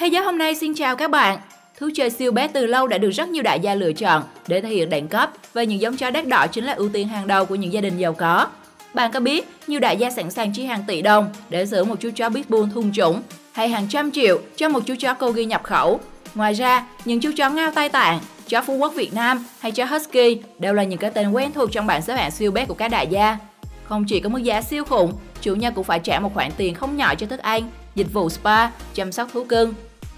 Thế giới hôm nay xin chào các bạn. Thú chơi siêu bé từ lâu đã được rất nhiều đại gia lựa chọn để thể hiện đẳng cấp và những giống chó đắt đỏ chính là ưu tiên hàng đầu của những gia đình giàu có. Bạn có biết nhiều đại gia sẵn sàng chi hàng tỷ đồng để sở hữu một chú chó Pitbull thuần chủng hay hàng trăm triệu cho một chú chó Corgi nhập khẩu. Ngoài ra, những chú chó Ngao Tây Tạng, chó Phú Quốc Việt Nam hay chó Husky đều là những cái tên quen thuộc trong bảng xếp hạng siêu bé của các đại gia. Không chỉ có mức giá siêu khủng, chủ nhân cũng phải trả một khoản tiền không nhỏ cho thức ăn, dịch vụ spa, chăm sóc thú cưng.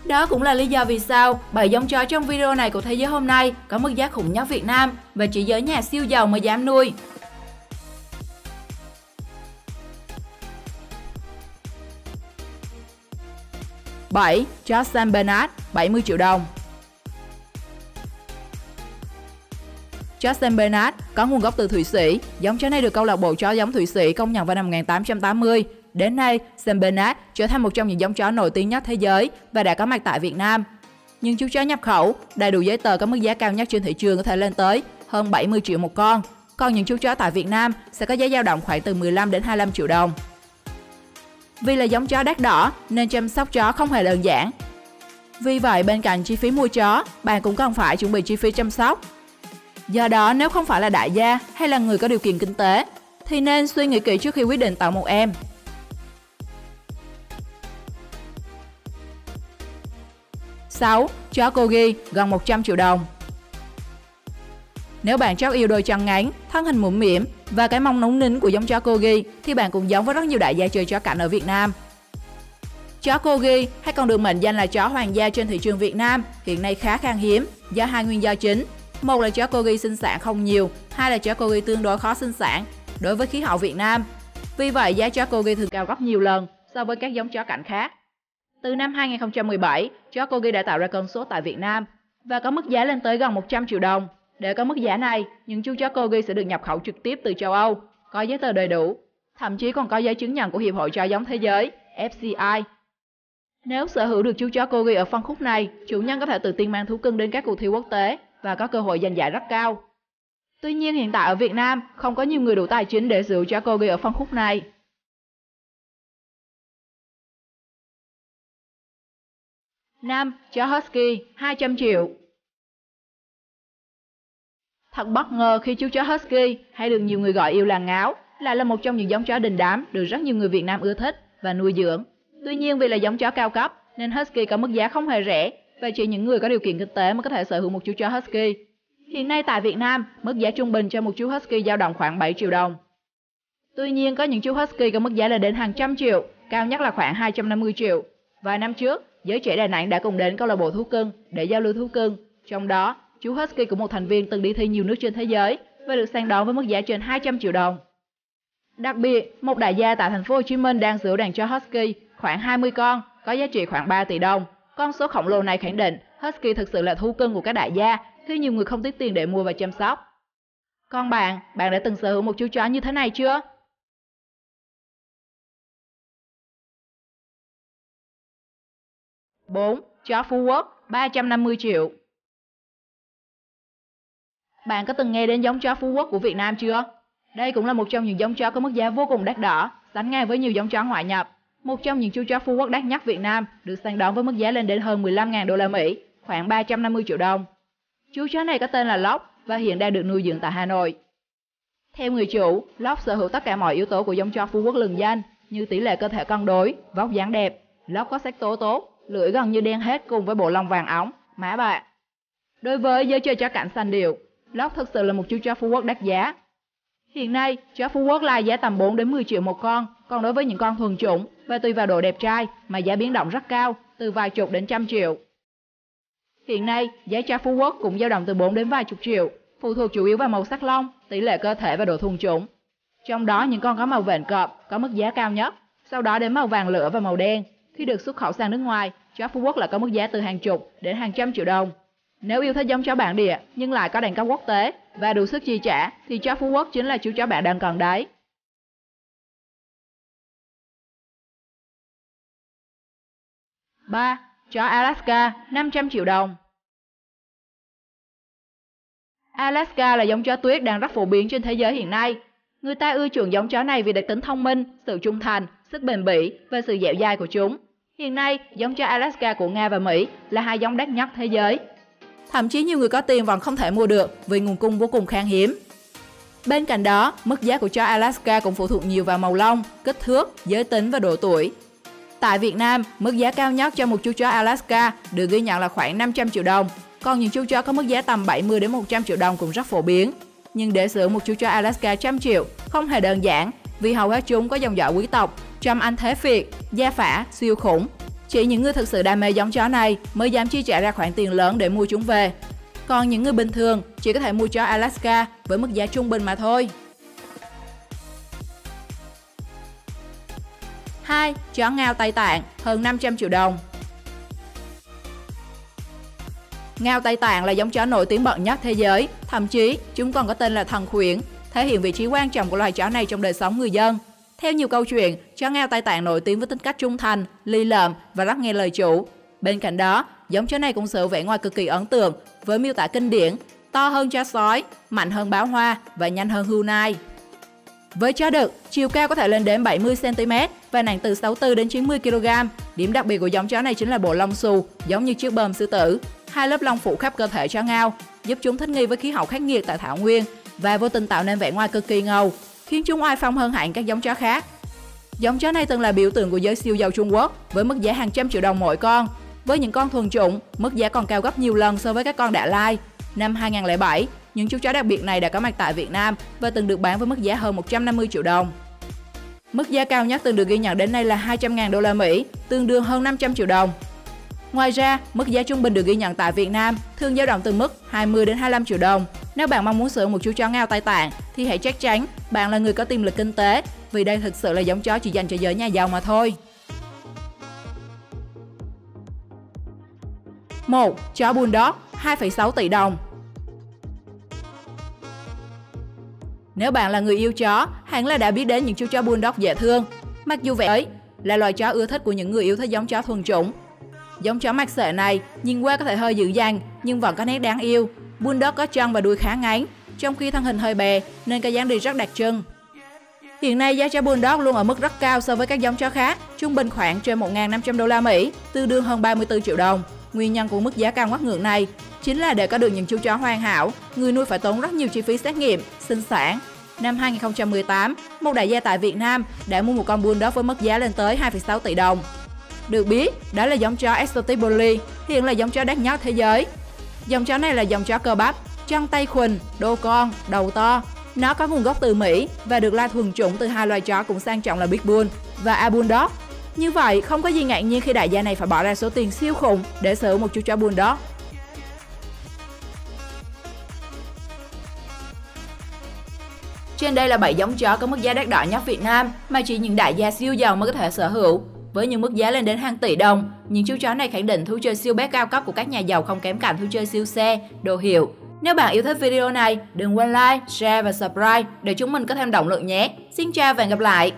Đó cũng là lý do vì sao 7 giống chó trong video này của Thế giới hôm nay có mức giá khủng nhất Việt Nam và chỉ giới nhà siêu giàu mới dám nuôi. 7. Chó Saint Bernard, 70 triệu đồng. Chó Saint Bernard có nguồn gốc từ Thụy Sĩ. Giống chó này được câu lạc bộ chó giống Thụy Sĩ công nhận vào năm 1880. Đến nay, Saint Bernard trở thành một trong những giống chó nổi tiếng nhất thế giới và đã có mặt tại Việt Nam. Nhưng chú chó nhập khẩu, đầy đủ giấy tờ có mức giá cao nhất trên thị trường có thể lên tới hơn 70 triệu một con. Còn những chú chó tại Việt Nam sẽ có giá dao động khoảng từ 15 đến 25 triệu đồng. Vì là giống chó đắt đỏ nên chăm sóc chó không hề đơn giản. Vì vậy, bên cạnh chi phí mua chó, bạn cũng cần phải chuẩn bị chi phí chăm sóc. Do đó, nếu không phải là đại gia hay là người có điều kiện kinh tế, thì nên suy nghĩ kỹ trước khi quyết định tặng một em. 6. Chó Corgi, gần 100 triệu đồng. Nếu bạn rất yêu đôi chân ngắn, thân hình mũm mĩm và cái mông núng nính của giống chó Corgi thì bạn cũng giống với rất nhiều đại gia chơi chó cảnh ở Việt Nam. Chó Corgi hay còn được mệnh danh là chó hoàng gia trên thị trường Việt Nam hiện nay khá khan hiếm do hai nguyên do chính. Một là chó Corgi sinh sản không nhiều, hai là chó Corgi tương đối khó sinh sản đối với khí hậu Việt Nam. Vì vậy, giá chó Corgi thường cao gấp nhiều lần so với các giống chó cảnh khác. Từ năm 2017, chó Corgi đã tạo ra cơn sốt tại Việt Nam và có mức giá lên tới gần 100 triệu đồng. Để có mức giá này, những chú chó Corgi sẽ được nhập khẩu trực tiếp từ châu Âu, có giấy tờ đầy đủ, thậm chí còn có giấy chứng nhận của Hiệp hội Chó giống Thế giới, FCI. Nếu sở hữu được chú chó Corgi ở phân khúc này, chủ nhân có thể tự tin mang thú cưng đến các cuộc thi quốc tế và có cơ hội giành giải rất cao. Tuy nhiên, hiện tại ở Việt Nam không có nhiều người đủ tài chính để sở hữu chó Corgi ở phân khúc này. 5. Chó Husky, 200 triệu. Thật bất ngờ khi chú chó Husky, hay được nhiều người gọi yêu là ngáo, lại là một trong những giống chó đình đám được rất nhiều người Việt Nam ưa thích và nuôi dưỡng. Tuy nhiên, vì là giống chó cao cấp nên Husky có mức giá không hề rẻ và chỉ những người có điều kiện kinh tế mới có thể sở hữu một chú chó Husky. Hiện nay tại Việt Nam, mức giá trung bình cho một chú Husky dao động khoảng 7 triệu đồng. Tuy nhiên, có những chú Husky có mức giá lên đến hàng trăm triệu, cao nhất là khoảng 250 triệu. Vài năm trước, giới trẻ Đà Nẵng đã cùng đến câu lạc bộ thú cưng để giao lưu thú cưng. Trong đó, chú Husky của một thành viên từng đi thi nhiều nước trên thế giới và được săn đón với mức giá trên 200 triệu đồng. Đặc biệt, một đại gia tại thành phố Hồ Chí Minh đang sở hữu đàn chó Husky khoảng 20 con, có giá trị khoảng 3 tỷ đồng. Con số khổng lồ này khẳng định Husky thực sự là thú cưng của các đại gia khi nhiều người không tiếc tiền để mua và chăm sóc. Còn bạn đã từng sở hữu một chú chó như thế này chưa? 4. Chó Phú Quốc, 350 triệu. Bạn có từng nghe đến giống chó Phú Quốc của Việt Nam chưa? Đây cũng là một trong những giống chó có mức giá vô cùng đắt đỏ, sánh ngang với nhiều giống chó ngoại nhập. Một trong những chú chó Phú Quốc đắt nhất Việt Nam được săn đón với mức giá lên đến hơn 15.000 đô la Mỹ, khoảng 350 triệu đồng. Chú chó này có tên là Lóc và hiện đang được nuôi dưỡng tại Hà Nội. Theo người chủ, Lóc sở hữu tất cả mọi yếu tố của giống chó Phú Quốc lừng danh như tỷ lệ cơ thể cân đối, vóc dáng đẹp. Lóc có sắc tố tốt, lưỡi gần như đen hết cùng với bộ lông vàng óng, má bạc. Đối với giới chơi chó cảnh xanh điệu, Lóc thực sự là một chú chó Phú Quốc đắt giá. Hiện nay, chó Phú Quốc lai giá tầm 4 đến 10 triệu một con, còn đối với những con thuần chủng và tùy vào độ đẹp trai mà giá biến động rất cao, từ vài chục đến trăm triệu. Hiện nay, giá chó Phú Quốc cũng dao động từ 4 đến vài chục triệu, phụ thuộc chủ yếu vào màu sắc lông, tỷ lệ cơ thể và độ thuần chủng. Trong đó, những con có màu vện cọp có mức giá cao nhất, sau đó đến màu vàng lửa và màu đen. Khi được xuất khẩu sang nước ngoài, chó Phú Quốc lại có mức giá từ hàng chục đến hàng trăm triệu đồng. Nếu yêu thích giống chó bản địa nhưng lại có đẳng cấp quốc tế và đủ sức chi trả thì chó Phú Quốc chính là chú chó bạn đang cần đấy. 3. Chó Alaska, 500 triệu đồng. Alaska là giống chó tuyết đang rất phổ biến trên thế giới hiện nay. Người ta ưa chuộng giống chó này vì đặc tính thông minh, sự trung thành, sức bền bỉ và sự dẻo dai của chúng. Hiện nay, giống chó Alaska của Nga và Mỹ là hai giống đắt nhất thế giới. Thậm chí nhiều người có tiền vẫn không thể mua được vì nguồn cung vô cùng khan hiếm. Bên cạnh đó, mức giá của chó Alaska cũng phụ thuộc nhiều vào màu lông, kích thước, giới tính và độ tuổi. Tại Việt Nam, mức giá cao nhất cho một chú chó Alaska được ghi nhận là khoảng 500 triệu đồng, còn những chú chó có mức giá tầm 70 đến 100 triệu đồng cũng rất phổ biến. Nhưng để sở hữu một chú chó Alaska 100 triệu không hề đơn giản, vì hầu hết chúng có dòng dõi quý tộc, trâm anh thế Việt, gia phả, siêu khủng. Chỉ những người thực sự đam mê giống chó này mới dám chi trả ra khoản tiền lớn để mua chúng về. Còn những người bình thường chỉ có thể mua chó Alaska với mức giá trung bình mà thôi. 2. Chó Ngao Tây Tạng hơn 500 triệu đồng. Ngao Tây Tạng là giống chó nổi tiếng bậc nhất thế giới, thậm chí chúng còn có tên là thần khuyển, thể hiện vị trí quan trọng của loài chó này trong đời sống người dân. Theo nhiều câu chuyện, chó Ngao Tây Tạng nổi tiếng với tính cách trung thành, lì lợm và rất nghe lời chủ. Bên cạnh đó, giống chó này cũng sở hữu vẻ ngoài cực kỳ ấn tượng với miêu tả kinh điển, to hơn chó sói, mạnh hơn báo hoa và nhanh hơn hươu nai. Với chó đực, chiều cao có thể lên đến 70 cm và nặng từ 64 đến 90 kg. Điểm đặc biệt của giống chó này chính là bộ lông xù, giống như chiếc bờm sư tử, hai lớp lông phủ khắp cơ thể chó Ngao, giúp chúng thích nghi với khí hậu khắc nghiệt tại thảo nguyên và vô tình tạo nên vẻ ngoài cực kỳ ngầu, khiến chúng oai phong hơn hẳn các giống chó khác. Giống chó này từng là biểu tượng của giới siêu giàu Trung Quốc với mức giá hàng trăm triệu đồng mỗi con. Với những con thuần chủng, mức giá còn cao gấp nhiều lần so với các con Đạ Lai. Năm 2007, những chú chó đặc biệt này đã có mặt tại Việt Nam và từng được bán với mức giá hơn 150 triệu đồng. Mức giá cao nhất từng được ghi nhận đến nay là 200.000 đô la Mỹ, tương đương hơn 500 triệu đồng. Ngoài ra, mức giá trung bình được ghi nhận tại Việt Nam thường dao động từ mức 20 đến 25 triệu đồng. Nếu bạn mong muốn sở hữu một chú chó Ngao Tây Tạng thì hãy chắc chắn bạn là người có tiềm lực kinh tế, vì đây thực sự là giống chó chỉ dành cho giới nhà giàu mà thôi. 1. Chó Bulldog 2,6 tỷ đồng. Nếu bạn là người yêu chó, hẳn là đã biết đến những chú chó Bulldog dễ thương. Mặc dù vậy ấy là loài chó ưa thích của những người yêu thích giống chó thuần chủng. Giống chó mặc sệ này nhìn qua có thể hơi dữ dằn nhưng vẫn có nét đáng yêu. Bulldog có chân và đuôi khá ngắn, trong khi thân hình hơi bè nên cái dáng đi rất đặc trưng. Hiện nay giá chó Bulldog luôn ở mức rất cao so với các giống chó khác, trung bình khoảng trên 1.500 đô la Mỹ, tương đương hơn 34 triệu đồng. Nguyên nhân của mức giá cao ngất ngưỡng này chính là để có được những chú chó hoàn hảo, người nuôi phải tốn rất nhiều chi phí xét nghiệm, sinh sản. Năm 2018, một đại gia tại Việt Nam đã mua một con Bulldog với mức giá lên tới 2,6 tỷ đồng. Được biết, đó là giống chó Exotic Bully, hiện là giống chó đắt nhất thế giới. Dòng chó này là dòng chó cơ bắp, chân tay khuỳnh, đô con, đầu to. Nó có nguồn gốc từ Mỹ và được lai thuần chủng từ hai loài chó cũng sang trọng là Pitbull và A Bulldog. Như vậy, không có gì ngạc nhiên khi đại gia này phải bỏ ra số tiền siêu khủng để sở hữu một chú chó Bulldog. Trên đây là 7 giống chó có mức giá đắt đỏ nhất Việt Nam mà chỉ những đại gia siêu giàu mới có thể sở hữu. Với những mức giá lên đến hàng tỷ đồng, những chú chó này khẳng định thú chơi siêu bé cao cấp của các nhà giàu không kém cạnh thú chơi siêu xe, đồ hiệu. Nếu bạn yêu thích video này, đừng quên like, share và subscribe để chúng mình có thêm động lực nhé. Xin chào và hẹn gặp lại!